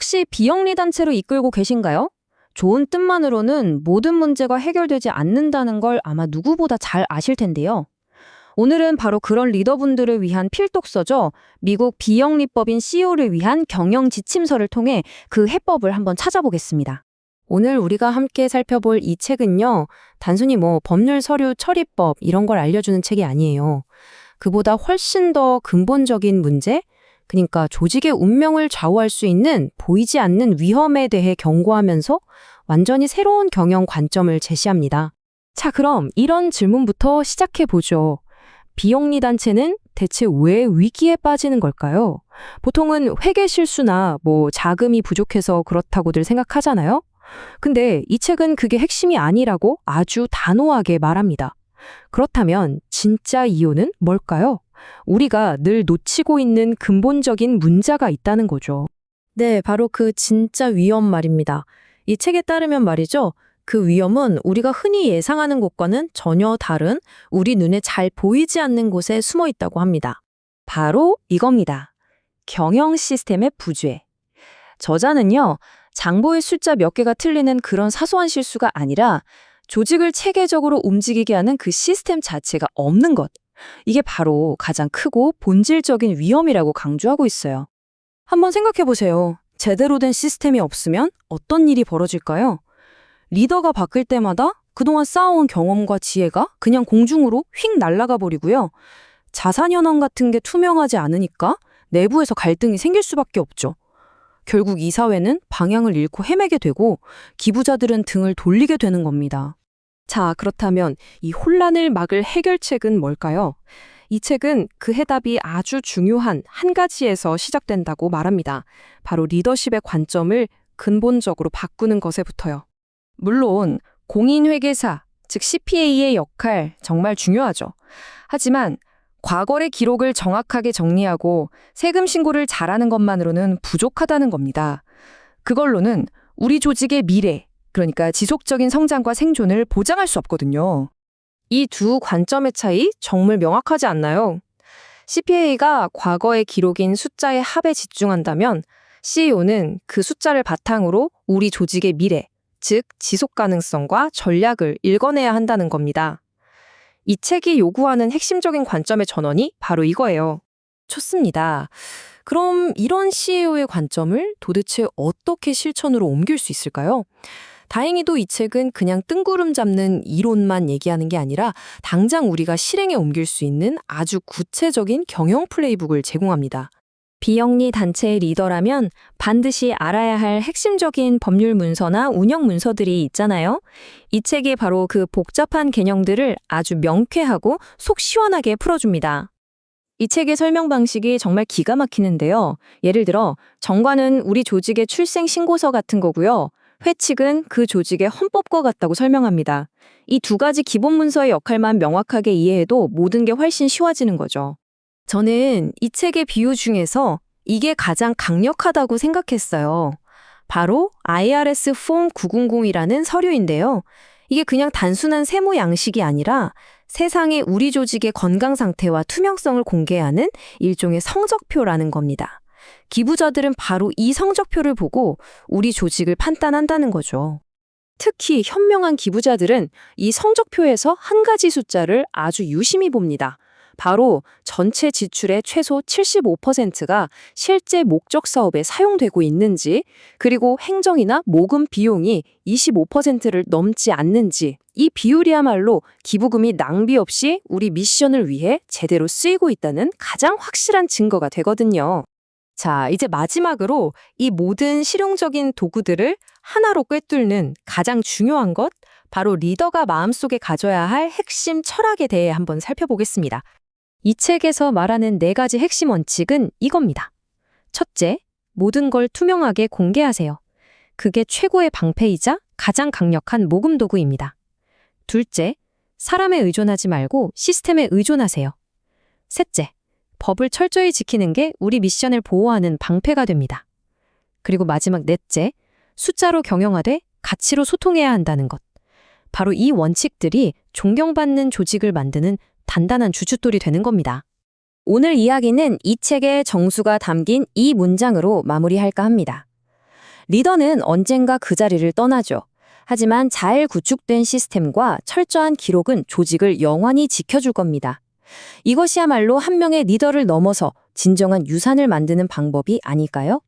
혹시 비영리 단체로 이끌고 계신가요? 좋은 뜻만으로는 모든 문제가 해결되지 않는다는 걸 아마 누구보다 잘 아실 텐데요. 오늘은 바로 그런 리더분들을 위한 필독서죠. 미국 비영리법인 CEO를 위한 경영 지침서를 통해 그 해법을 한번 찾아보겠습니다. 오늘 우리가 함께 살펴볼 이 책은요, 단순히 법률 서류 처리법 이런 걸 알려주는 책이 아니에요. 그보다 훨씬 더 근본적인 문제, 그러니까 조직의 운명을 좌우할 수 있는 보이지 않는 위험에 대해 경고하면서 완전히 새로운 경영 관점을 제시합니다. 자, 그럼 이런 질문부터 시작해보죠. 비영리 단체는 대체 왜 위기에 빠지는 걸까요? 보통은 회계 실수나 자금이 부족해서 그렇다고들 생각하잖아요? 근데 이 책은 그게 핵심이 아니라고 아주 단호하게 말합니다. 그렇다면 진짜 이유는 뭘까요? 우리가 늘 놓치고 있는 근본적인 문제가 있다는 거죠. 네, 바로 그 진짜 위험 말입니다. 이 책에 따르면 말이죠. 그 위험은 우리가 흔히 예상하는 것과는 전혀 다른 우리 눈에 잘 보이지 않는 곳에 숨어 있다고 합니다. 바로 이겁니다. 경영 시스템의 부재. 저자는요, 장보의 숫자 몇 개가 틀리는 그런 사소한 실수가 아니라 조직을 체계적으로 움직이게 하는 그 시스템 자체가 없는 것. 이게 바로 가장 크고 본질적인 위험이라고 강조하고 있어요. 한번 생각해 보세요. 제대로 된 시스템이 없으면 어떤 일이 벌어질까요? 리더가 바뀔 때마다 그동안 쌓아온 경험과 지혜가 그냥 공중으로 휙 날아가 버리고요. 자산 현황 같은 게 투명하지 않으니까 내부에서 갈등이 생길 수밖에 없죠. 결국 이 사회는 방향을 잃고 헤매게 되고 기부자들은 등을 돌리게 되는 겁니다. 자, 그렇다면 이 혼란을 막을 해결책은 뭘까요? 이 책은 그 해답이 아주 중요한 한 가지에서 시작된다고 말합니다. 바로 리더십의 관점을 근본적으로 바꾸는 것에부터요. 물론 공인회계사, 즉 CPA의 역할 정말 중요하죠. 하지만 과거의 기록을 정확하게 정리하고 세금 신고를 잘하는 것만으로는 부족하다는 겁니다. 그걸로는 우리 조직의 미래, 그러니까 지속적인 성장과 생존을 보장할 수 없거든요. 이 두 관점의 차이 정말 명확하지 않나요? CPA가 과거의 기록인 숫자의 합에 집중한다면 CEO는 그 숫자를 바탕으로 우리 조직의 미래, 즉 지속 가능성과 전략을 읽어내야 한다는 겁니다. 이 책이 요구하는 핵심적인 관점의 전원이 바로 이거예요. 좋습니다. 그럼 이런 CEO의 관점을 도대체 어떻게 실천으로 옮길 수 있을까요? 다행히도 이 책은 그냥 뜬구름 잡는 이론만 얘기하는 게 아니라 당장 우리가 실행에 옮길 수 있는 아주 구체적인 경영 플레이북을 제공합니다. 비영리 단체의 리더라면 반드시 알아야 할 핵심적인 법률 문서나 운영 문서들이 있잖아요. 이 책이 바로 그 복잡한 개념들을 아주 명쾌하고 속 시원하게 풀어줍니다. 이 책의 설명 방식이 정말 기가 막히는데요. 예를 들어 정관은 우리 조직의 출생 신고서 같은 거고요. 회칙은 그 조직의 헌법과 같다고 설명합니다. 이 두 가지 기본 문서의 역할만 명확하게 이해해도 모든 게 훨씬 쉬워지는 거죠. 저는 이 책의 비유 중에서 이게 가장 강력하다고 생각했어요. 바로 IRS 폼 900이라는 서류인데요. 이게 그냥 단순한 세무 양식이 아니라 세상의 우리 조직의 건강 상태와 투명성을 공개하는 일종의 성적표라는 겁니다. 기부자들은 바로 이 성적표를 보고 우리 조직을 판단한다는 거죠. 특히 현명한 기부자들은 이 성적표에서 한 가지 숫자를 아주 유심히 봅니다. 바로 전체 지출의 최소 75%가 실제 목적 사업에 사용되고 있는지, 그리고 행정이나 모금 비용이 25%를 넘지 않는지, 이 비율이야말로 기부금이 낭비 없이 우리 미션을 위해 제대로 쓰이고 있다는 가장 확실한 증거가 되거든요. 자, 이제 마지막으로 이 모든 실용적인 도구들을 하나로 꿰뚫는 가장 중요한 것, 바로 리더가 마음속에 가져야 할 핵심 철학에 대해 한번 살펴보겠습니다. 이 책에서 말하는 4가지 핵심 원칙은 이겁니다. 첫째, 모든 걸 투명하게 공개하세요. 그게 최고의 방패이자 가장 강력한 모금 도구입니다. 둘째, 사람에 의존하지 말고 시스템에 의존하세요. 셋째, 법을 철저히 지키는 게 우리 미션을 보호하는 방패가 됩니다. 그리고 마지막 넷째, 숫자로 경영하되 가치로 소통해야 한다는 것. 바로 이 원칙들이 존경받는 조직을 만드는 단단한 주춧돌이 되는 겁니다. 오늘 이야기는 이 책의 정수가 담긴 이 문장으로 마무리할까 합니다. 리더는 언젠가 그 자리를 떠나죠. 하지만 잘 구축된 시스템과 철저한 기록은 조직을 영원히 지켜줄 겁니다. 이것이야말로 한 명의 리더를 넘어서 진정한 유산을 만드는 방법이 아닐까요?